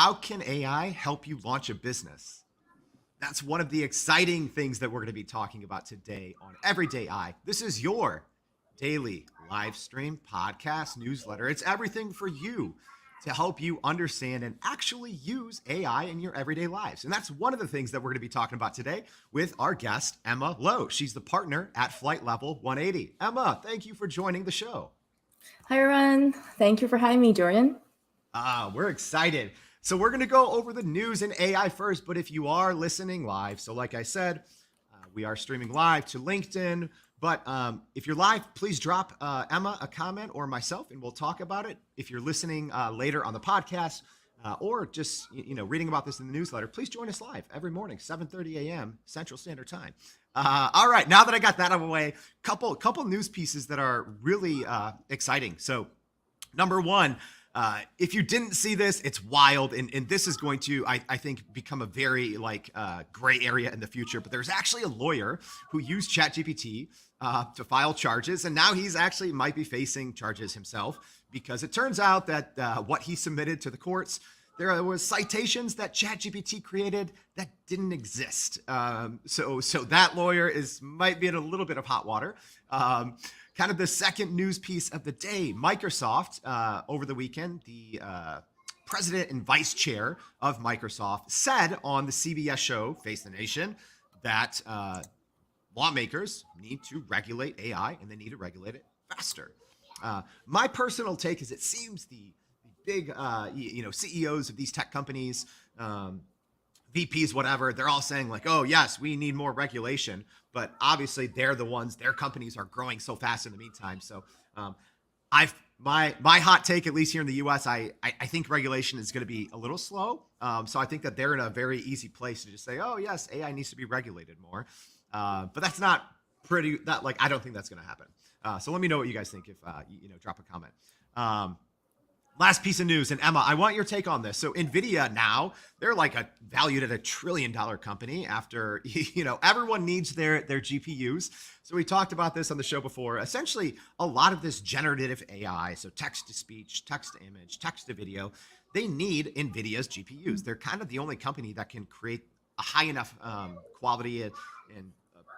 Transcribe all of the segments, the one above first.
How can AI help you launch a business? That's one of the exciting things that we're going to be talking about today on Everyday AI. This is your daily live stream, podcast, newsletter. It's everything for you to help you understand and actually use AI in your everyday lives. And that's one of the things that we're going to be talking about today with our guest, Emma Lowe. She's the partner at Flight Level 180. Emma, thank you for joining the show. Hi, everyone. Thank you for having me, Jordan. We're excited. So we're going to go over the news and AI first, but if you are listening live, so like I said, we are streaming live to LinkedIn, but if you're live, please drop Emma a comment or myself, and we'll talk about it. If you're listening later on the podcast or just reading about this in the newsletter, please join us live every morning, 7:30 a.m. Central Standard Time. All right, now that I got that out of the way, couple news pieces that are really exciting. So number one, if you didn't see this, it's wild, and this is going to, I think, become a very gray area in the future. But there's actually a lawyer who used ChatGPT to file charges, and now he's actually might be facing charges himself because it turns out that what he submitted to the courts, there was citations that ChatGPT created that didn't exist. So that lawyer might be in a little bit of hot water. Kind of the second news piece of the day, Microsoft over the weekend, the president and vice chair of Microsoft said on the CBS show Face the Nation that lawmakers need to regulate AI and they need to regulate it faster. My personal take is it seems the big CEOs of these tech companies, VPs, whatever, they're all saying like, oh yes, we need more regulation, but obviously their companies are growing so fast in the meantime. So my hot take, at least here in the US, I think regulation is going to be a little slow. So I think that they're in a very easy place to just say, oh yes, AI needs to be regulated more. But that's not I don't think that's going to happen. So let me know what you guys think if drop a comment. Last piece of news, and Emma, I want your take on this. So NVIDIA now, they're valued at $1 trillion company after, everyone needs their GPUs. So we talked about this on the show before. Essentially, a lot of this generative AI, so text to speech, text to image, text to video, they need NVIDIA's GPUs. They're kind of the only company that can create a high enough quality and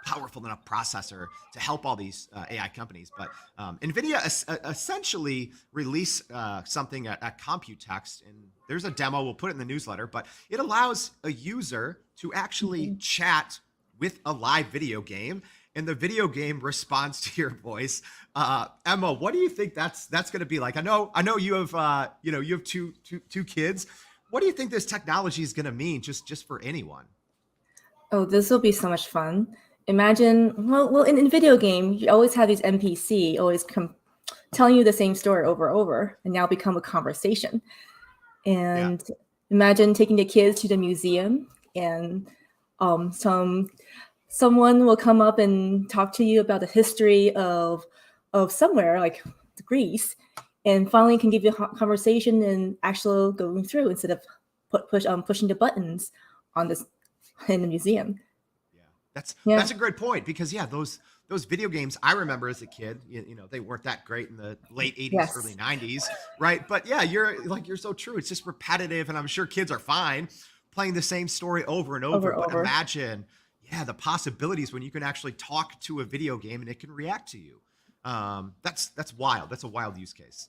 powerful enough processor to help all these AI companies. But NVIDIA essentially released something at Computex, and there's a demo, we'll put it in the newsletter, but it allows a user to actually chat with a live video game, and the video game responds to your voice. Emma, what do you think that's going to be like? I know you have you have two kids. What do you think this technology is going to mean just for anyone? Oh, this will be so much fun. Imagine, well, in video game, you always have these NPC always telling you the same story over and over, and now become a conversation. And Imagine taking the kids to the museum, and someone will come up and talk to you about the history of somewhere like Greece, and finally can give you a conversation and actually going through instead of pushing the buttons on this in the museum. That's a great point because those video games I remember as a kid, they weren't that great in the late 80s, early 90s, right? But you're so true. It's just repetitive, and I'm sure kids are fine playing the same story over and over. But imagine, the possibilities when you can actually talk to a video game and it can react to you. That's wild. That's a wild use case.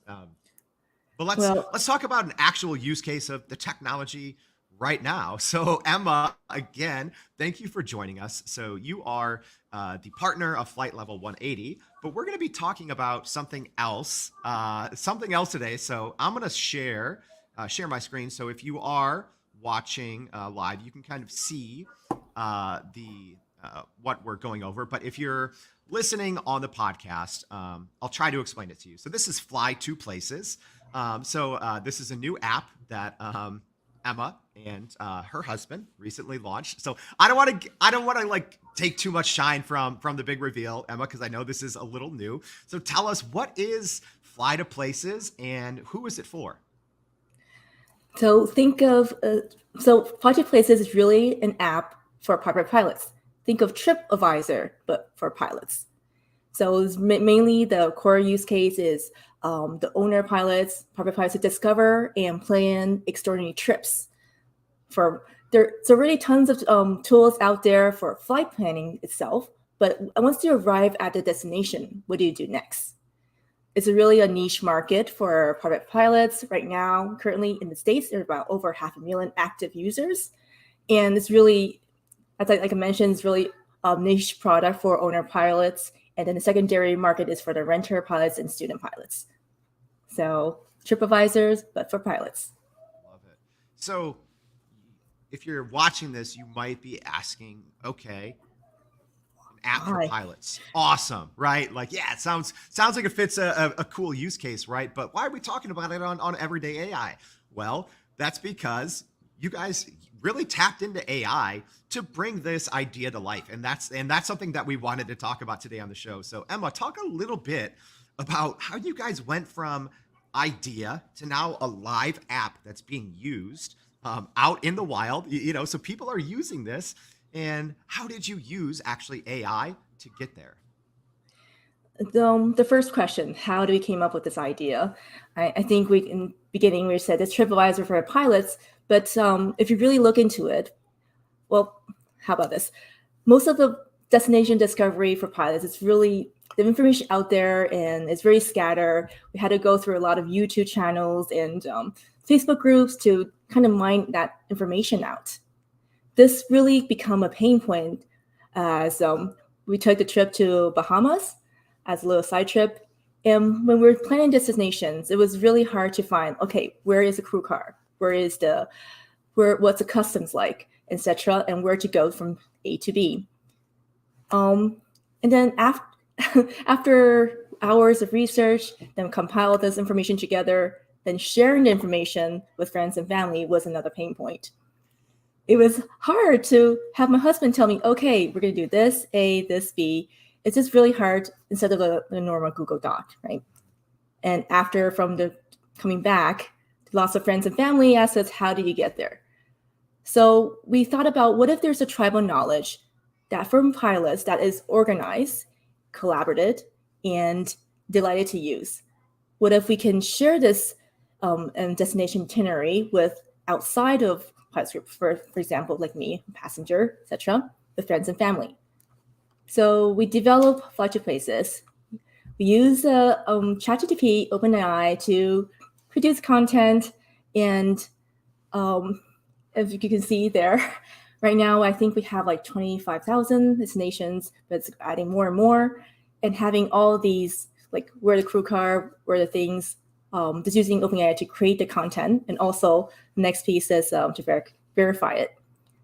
But let's talk about an actual use case of the technology right now. So Emma, again, thank you for joining us. So you are the partner of Flight Level 180, but we're going to be talking about something else today. So I'm going to share my screen. So if you are watching live, you can kind of see what we're going over. But if you're listening on the podcast, I'll try to explain it to you. So this is Fly to Places. This is a new app that Emma and her husband recently launched. So I don't want to take too much shine from the big reveal, Emma, because I know this is a little new. So tell us, what is Fly to Places and who is it for? So think of Fly to Places is really an app for private pilots. Think of TripAdvisor, but for pilots. So mainly the core use case is the owner pilots, private pilots to discover and plan extraordinary trips. There's already tons of tools out there for flight planning itself, but once you arrive at the destination, what do you do next? It's really a niche market for private pilots right now. Currently in the States, there are about over 500,000 active users. And it's really, as like I mentioned, it's really a niche product for owner pilots. And then the secondary market is for the renter pilots and student pilots. So TripAdvisors, but for pilots. Love it. So if you're watching this, you might be asking, okay, an app for Why? pilots. Awesome, right? Like, yeah, it sounds like it fits a cool use case, right? But why are we talking about it on Everyday AI? Well, that's because you guys really tapped into AI to bring this idea to life. And that's something that we wanted to talk about today on the show. So Emma, talk a little bit about how you guys went from idea to now a live app that's being used out in the wild, so people are using this. And how did you use actually AI to get there? The first question, how do we came up with this idea? I think in the beginning we said it's TripAdvisor for pilots, but if you really look into it, well, how about this? Most of the destination discovery for pilots is really the information out there and it's very scattered. We had to go through a lot of YouTube channels and Facebook groups to kind of mine that information out. This really become a pain point as we took the trip to Bahamas as a little side trip. And when we were planning destinations, it was really hard to find, okay, where is the crew car? What's the customs like, etc., and where to go from A to B. And then after hours of research, then compile this information together, then sharing the information with friends and family was another pain point. It was hard to have my husband tell me, okay, we're going to do this A, this B. It's just really hard instead of the normal Google Doc, right? And coming back, lots of friends and family asked us, how do you get there? So we thought about what if there's a tribal knowledge that from pilots that is organized, collaborative, and delighted to use. What if we can share this destination itinerary with outside of pilots group, for example, like me, passenger, etc., with friends and family. So we develop Flight to Places. We use ChatGPT, OpenAI to produce content, and as you can see there, right now I think we have like 25,000 destinations, but it's adding more and more, and having all these like where the crew car, where the things, just using OpenAI to create the content, and also the next piece is to verify it.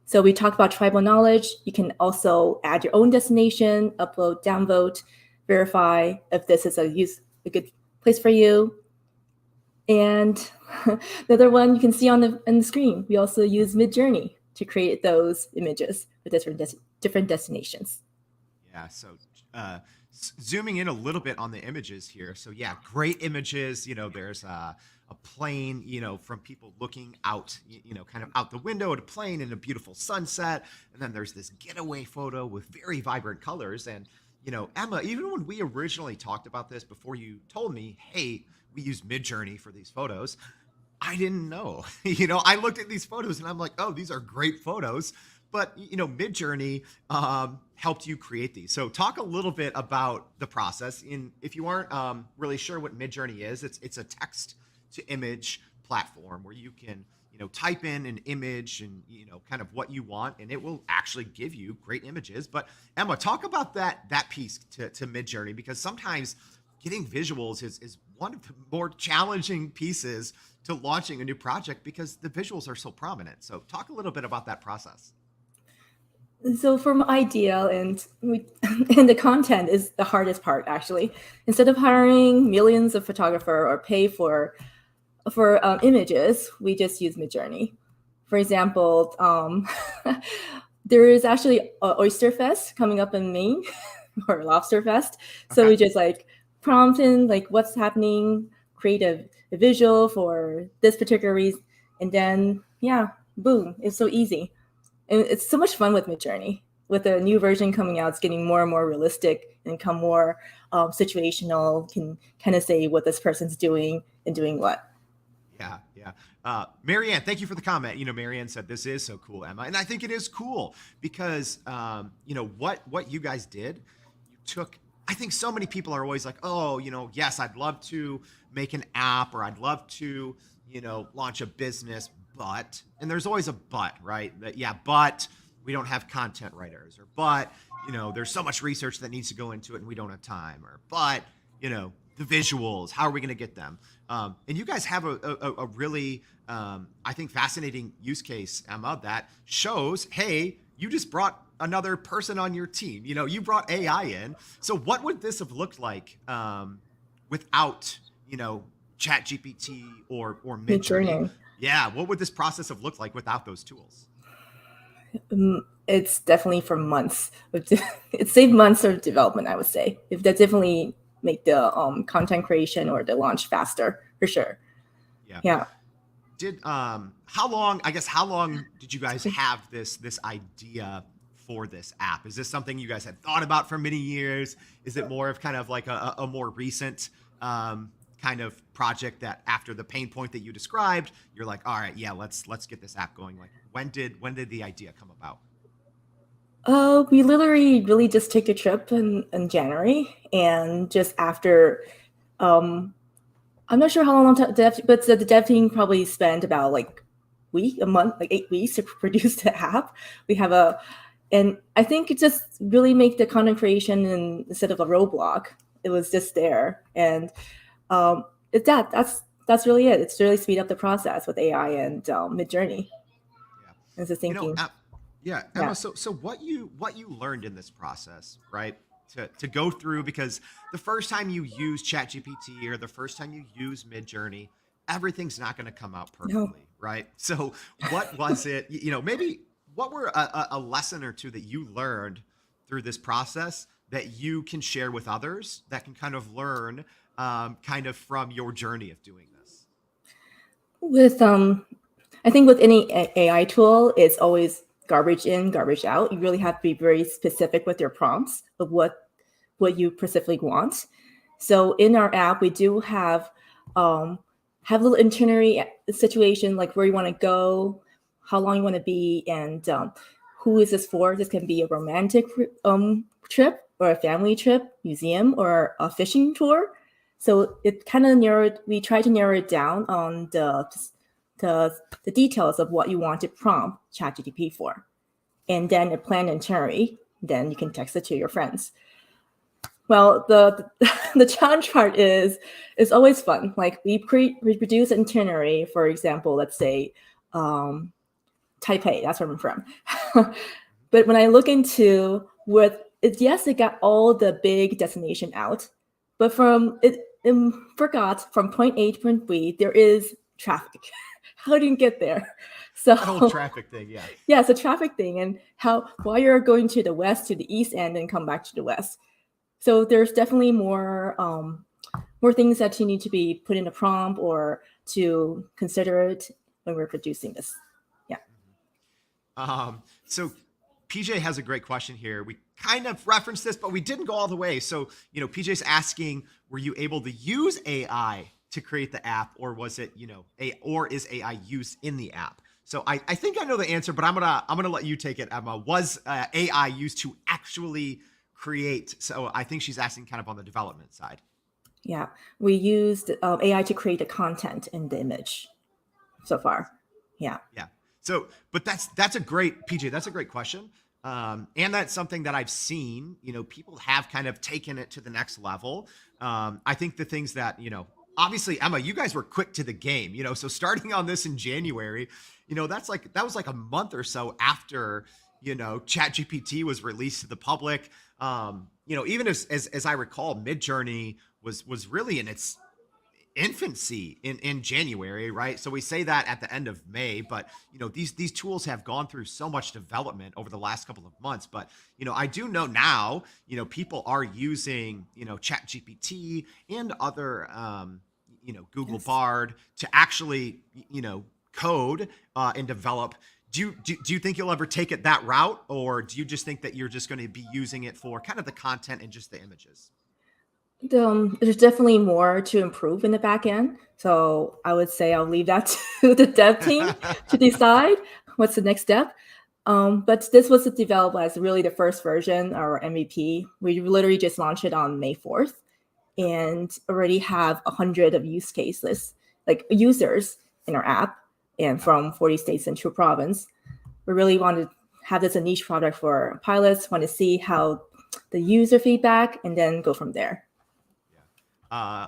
So we talked about tribal knowledge. You can also add your own destination, upload, downvote, verify if this is a good place for you. And the other one you can see on the screen, we also use Midjourney to create those images for different destinations. Yeah, so zooming in a little bit on the images here. So yeah, great images. There's a plane, from people looking out, kind of out the window at a plane and a beautiful sunset. And then there's this getaway photo with very vibrant colors. And, Emma, even when we originally talked about this before you told me, hey, we use Midjourney for these photos, I didn't know. I looked at these photos and I'm like, oh, these are great photos. But, Midjourney helped you create these. So talk a little bit about the process. If you aren't really sure what Midjourney is, it's a text to image platform where you can, type in an image and, kind of what you want, and it will actually give you great images. But Emma, talk about that piece to Midjourney, because sometimes getting visuals is one of the more challenging pieces to launching a new project because the visuals are so prominent. So talk a little bit about that process. So from idea and the content is the hardest part, actually. Instead of hiring millions of photographer or pay for images, we just use Midjourney. For example, there is actually a Oyster Fest coming up in Maine or Lobster Fest. So we just prompt in what's happening, create a visual for this particular reason, and then boom, it's so easy. And it's so much fun with Midjourney. with the new version coming out, it's getting more and more realistic and become more situational. Can kind of say what this person's doing and doing what. Yeah, yeah. Marianne, thank you for the comment. Marianne said this is so cool, Emma, and I think it is cool because what you guys did, you took. I think so many people are always like, oh, yes, I'd love to make an app or I'd love to, launch a business, but, and there's always a but, right? That yeah, but we don't have content writers, or but, there's so much research that needs to go into it and we don't have time, or but, the visuals, how are we going to get them? And you guys have a really, I think, fascinating use case, Emma, that shows, hey, you just brought another person on your team. You brought AI in. So what would this have looked like without, ChatGPT or Midjourney? Yeah, what would this process have looked like without those tools? It's definitely for months. It saved months of development, I would say. If that definitely make the content creation or the launch faster, for sure. Yeah. Did how long did you guys have this idea for this app? Is this something you guys had thought about for many years? Is it more of kind of like a more recent kind of project that after the pain point that you described, you're like, all right, yeah, let's get this app going? Like when did the idea come about? We literally really just took a trip in January, and just after, I'm not sure how long but the dev team probably spent about like a month, like 8 weeks to produce the app. And I think it just really make the content creation instead of a roadblock. It was just there, and that's really it. It's really speed up the process with AI and Midjourney. Yeah. And the thinking. Yeah, Emma. Yeah. So what you learned in this process, right? To go through, because the first time you use ChatGPT or the first time you use Midjourney, everything's not going to come out perfectly, right? So what was it? Maybe what were a lesson or two that you learned through this process that you can share with others that can kind of learn kind of from your journey of doing this? I think with any AI tool, it's always garbage in, garbage out. You really have to be very specific with your prompts of what you specifically want. So in our app, we do have a little itinerary situation, like where you want to go, how long you want to be, and who is this for. This can be a romantic trip or a family trip, museum, or a fishing tour. So it kind of we try to narrow it down on the details of what you want to prompt ChatGPT for, and then a planned itinerary. Then you can text it to your friends. Well, the challenge part is it's always fun. Like we produce an itinerary, for example, let's say Taipei. That's where I'm from. But when I look into yes, it got all the big destination out, but it forgot from point A to point B there is traffic. How do you get there? So the whole traffic thing, yeah. Yeah, it's a traffic thing, and why you're going to the west, to the east end, and come back to the west. So there's definitely more things that you need to be put in a prompt or to consider it when we're producing this. Yeah. So PJ has a great question here. We kind of referenced this, but we didn't go all the way. So, PJ's asking, were you able to use AI to create the app, or was it, or is AI used in the app? So I think I know the answer, but I'm gonna let you take it, Emma. Was AI used to actually create? So I think she's asking kind of on the development side. Yeah, we used AI to create the content in the image so far. Yeah. Yeah. So, but that's a great, PJ, that's a great question. And that's something that I've seen, people have kind of taken it to the next level. I think the things that, obviously, Emma, you guys were quick to the game, so starting on this in January, that was like a month or so after, ChatGPT was released to the public. Even as I recall, Midjourney was really in its infancy in January, right? So we say that at the end of May, but these tools have gone through so much development over the last couple of months. But I do know now, people are using ChatGPT and other Google Yes. Bard to actually code and develop Do you think you'll ever take it that route, or do you just think that you're just going to be using it for kind of the content and just the images? There's definitely more to improve in the back end. So I would say I'll leave that to the dev team to decide what's the next step. But this was developed as really the first version, our MVP. We literally just launched it on May 4th and already have 100 of use cases, like users in our app and from 40 states and 2 province. We really want to have this a niche product for pilots, want to see how the user feedback and then go from there.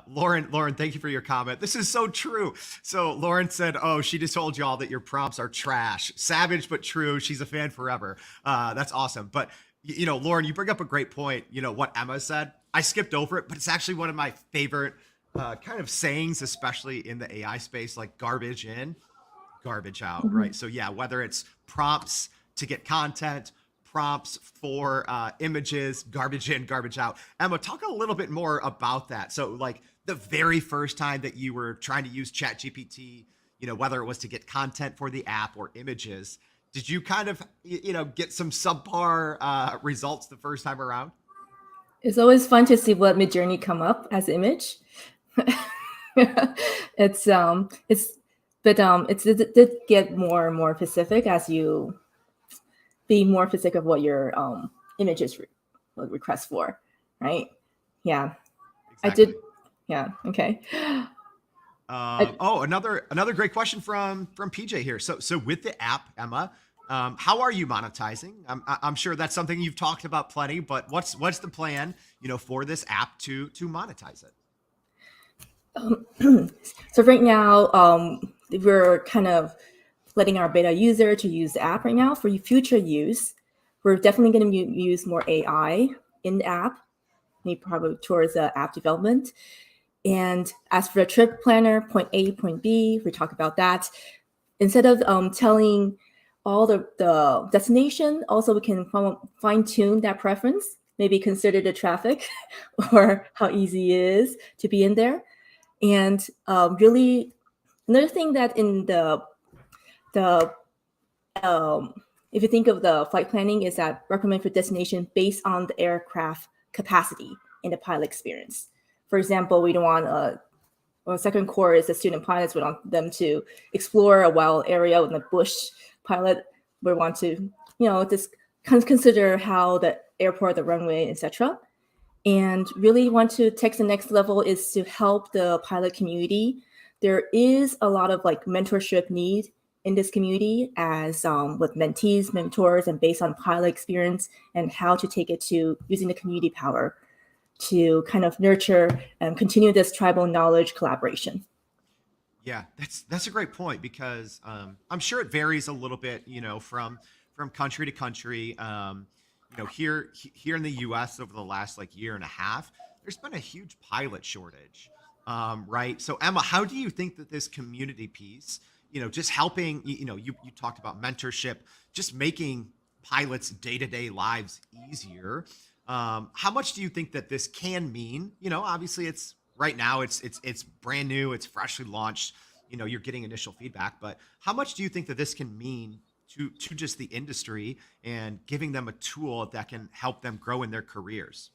Lauren, thank you for your comment. This is so true. So Lauren said, oh, she just told y'all that your prompts are trash. Savage, but true. She's a fan forever. That's awesome. But Lauren, you bring up a great point. What Emma said, I skipped over it, but it's actually one of my favorite kind of sayings, especially in the AI space, like garbage in, garbage out, right? So yeah, whether it's prompts to get content, prompts for images, garbage in, garbage out. Emma, talk a little bit more about that. So like the very first time that you were trying to use ChatGPT, whether it was to get content for the app or images, did you kind of, get some subpar results the first time around? It's always fun to see what Midjourney come up as image. It's it did get more and more specific as you be more specific of what your images request for, right? Yeah, Exactly. I did. Yeah. Okay. Another great question from PJ here. So with the app, Emma, how are you monetizing? I'm sure that's something you've talked about plenty, but what's the plan, for this app to monetize it? So right now, we're kind of letting our beta user to use the app right now. For future use, we're definitely going to use more AI in the app, maybe probably towards the app development. And as for the trip planner, point A, point B, we talk about that. Instead of telling all the destination, also we can fine tune that preference, maybe consider the traffic or how easy it is to be in there. And really, another thing that in the if you think of the flight planning is that recommend for destination based on the aircraft capacity in the pilot experience. For example, we don't want our second core is the student pilots. We want them to explore a wild area with a bush pilot. We want to, just consider how the airport, the runway, etc. And really want to take the next level is to help the pilot community. There is a lot of like mentorship need in this community as with mentees, mentors, and based on pilot experience and how to take it to using the community power to kind of nurture and continue this tribal knowledge collaboration. Yeah, that's a great point because I'm sure it varies a little bit, from country to country. Here in the U.S. over the last year and a half, there's been a huge pilot shortage, right? So Emma, how do you think that this community piece, just helping, you talked about mentorship, just making pilots' day-to-day lives easier. How much do you think that this can mean? Obviously it's right now, it's brand new, it's freshly launched, you're getting initial feedback, but how much do you think that this can mean to just the industry and giving them a tool that can help them grow in their careers?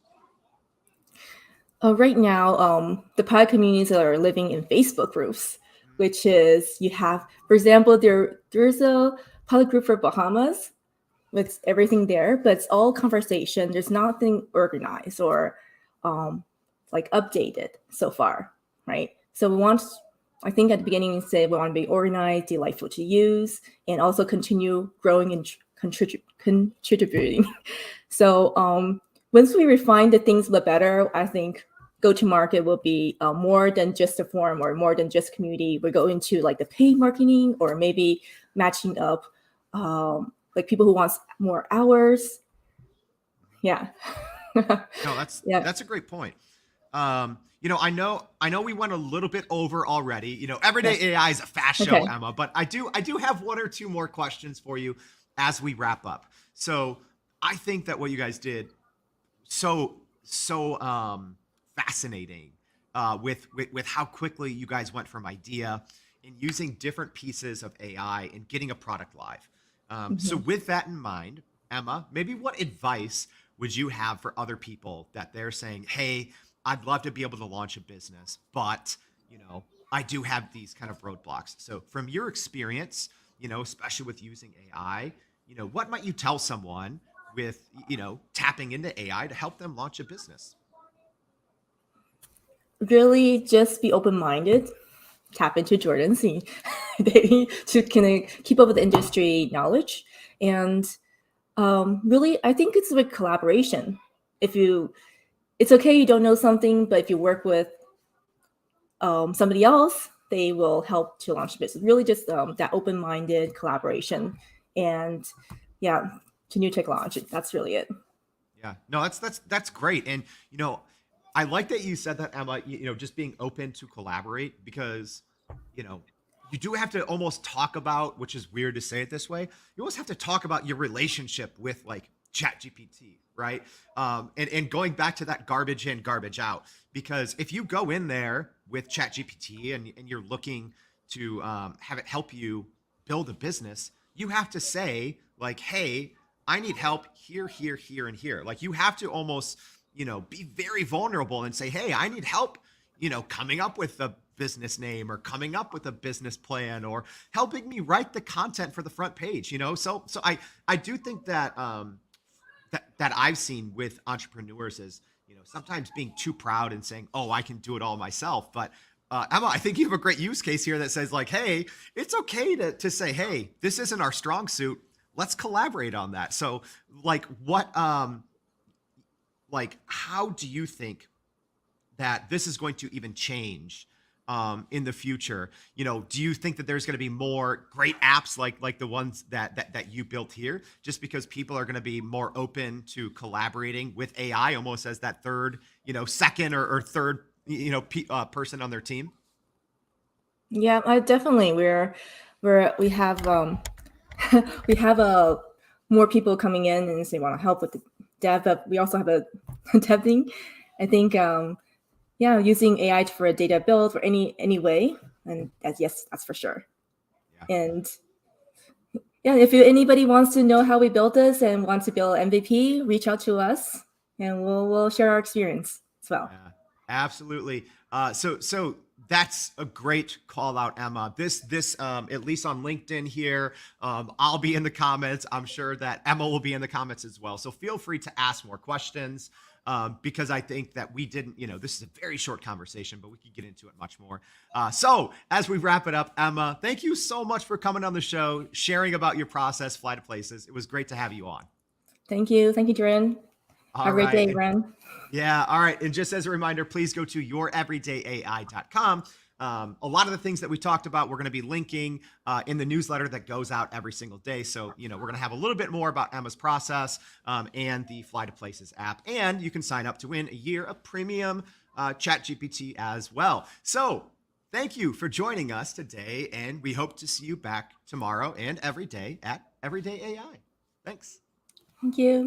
Right now, the pilot communities are living in Facebook groups, which is you have, for example, there's a pilot group for Bahamas with everything there, but it's all conversation. There's nothing organized or updated so far, right? So we want, I think at the beginning we said we want to be organized, delightful to use, and also continue growing and contributing. So once we refine the things a little better, I think go-to-market will be more than just a forum or more than just community. We go into the paid marketing or maybe matching up people who want more hours. Yeah. No, that's a great point. I know we went a little bit over already. Everyday AI is a fast show, Okay. Emma, but I do have one or two more questions for you as we wrap up. So I think that what you guys did so fascinating with how quickly you guys went from idea and using different pieces of AI and getting a product live. So with that in mind, Emma, maybe what advice would you have for other people that they're saying, hey, I'd love to be able to launch a business, but, I do have these kind of roadblocks. So from your experience, especially with using AI, what might you tell someone with, tapping into AI to help them launch a business? Really, just be open-minded. Tap into Jordan, see they to kind of keep up with the industry knowledge, and really, I think it's with collaboration. If you, it's okay you don't know something, but if you work with somebody else, they will help to launch the business. Really, just that open-minded collaboration, and yeah, to new technology. That's really it. Yeah, no, that's great. And I like that you said that, Emma, just being open to collaborate, because, you know, you do have to almost talk about, which is weird to say it this way, you always have to talk about your relationship with like ChatGPT, right? And going back to that garbage in, garbage out, because if you go in there with ChatGPT and you're looking to have it help you build a business, you have to say like, hey, I need help here, here, here, and here. Like you have to almost, be very vulnerable and say, hey, I need help, coming up with a business name or coming up with a business plan or helping me write the content for the front page, So I do think that that I've seen with entrepreneurs is, sometimes being too proud and saying, oh, I can do it all myself. But Emma, I think you have a great use case here that says like, hey, it's okay to say, hey, this isn't our strong suit. Let's collaborate on that. So like how do you think that this is going to even change in the future? Do you think that there's going to be more great apps like the ones that you built here, just because people are going to be more open to collaborating with AI almost as that third, second or third, person on their team? Yeah, I definitely. We have we have more people coming in and they want to help with the dev, but we also have a dev thing. I think yeah, using AI for a data build for any way, and yes, that's for sure. Yeah. And yeah, if anybody wants to know how we built this and wants to build MVP, reach out to us, and we'll share our experience as well. Yeah, absolutely. So that's a great call out, Emma. This at least on LinkedIn here, I'll be in the comments. I'm sure that Emma will be in the comments as well. So feel free to ask more questions, because I think that we didn't, this is a very short conversation, but we could get into it much more. So as we wrap it up, Emma, thank you so much for coming on the show, sharing about your process, Fly to Places. It was great to have you on. Thank you, Jordan. All Have a great right. day, Ren. Yeah. All right. And just as a reminder, please go to youreverydayai.com. A lot of the things that we talked about, we're going to be linking in the newsletter that goes out every single day. So, we're going to have a little bit more about Emma's process and the Fly to Places app. And you can sign up to win a year of premium ChatGPT as well. So thank you for joining us today. And we hope to see you back tomorrow and every day at Everyday AI. Thanks. Thank you.